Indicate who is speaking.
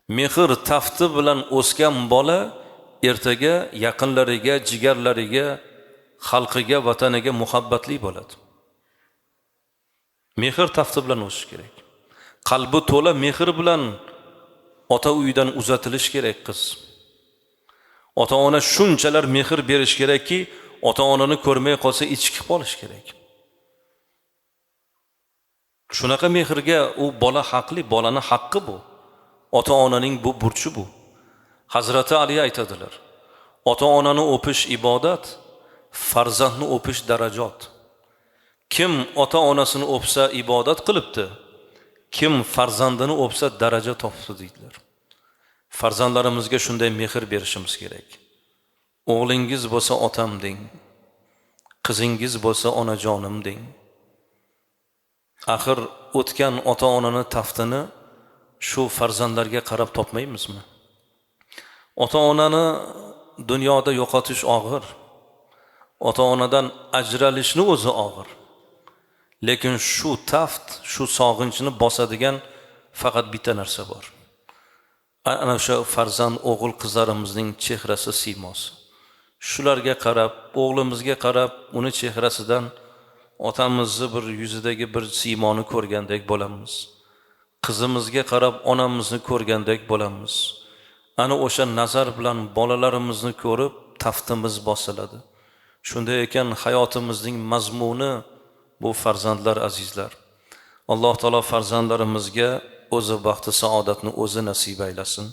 Speaker 1: Mehr tafti bilan o'sgan bola ertaga yaqinlariga, jigarlariga, xalqiga, vataniga muhabbatli bo'ladi. Mehr tafti bilan o'sish kerak. Qalbi to'la mehr bilan ota uyidan uzatilish kerak qiz. Ota-ona shunchalar mehr berish kerakki, ota-onani ko'rmay qolsa ichki qolish kerak. Shunaqa mehrga u bola haqli, bolani haqqi bu. Ota-onaning bu burchi bu. Hazrati Ali aytadilar: ota-onani o'pish ibodat, farzandni o'pish darajot. Kim ota-onasini o'psa ibodat qilibdi, kim farzandini o'psa daraja topdi deydilar. Farzandlarimizga shunday mehr berishimiz kerak. O'g'lingiz bo'lsa otam deng, qizingiz bo'lsa onajonim deng. Axir o'tgan ota-onani taftini shu farzandlarga qarab topmaymizmi? Ota-onani dunyoda yo'qotish og'ir. Ota-onadan ajralishni o'zi og'ir. Lekin shu taft, shu sog'inchni bosadigan faqat bitta narsa bor. Ana o'sha farzand o'g'il qizlarimizning chehrasi, siymosi. Shularga qarab, o'g'limizga qarab, uni chehrasidan otamizni bir yuzidagi bir siymoni ko'rgandek bo'lamiz. Qizimizga qarab onamizni ko'rgandek bo'lamiz. Ana o'sha nazar bilan bolalarimizni ko'rib taftimiz bosiladi. Shunday ekan hayotimizning mazmuni bu farzandlar azizlar. Alloh taolo farzandlarimizga o'zi baxti saodatni o'zi nasib aylasin.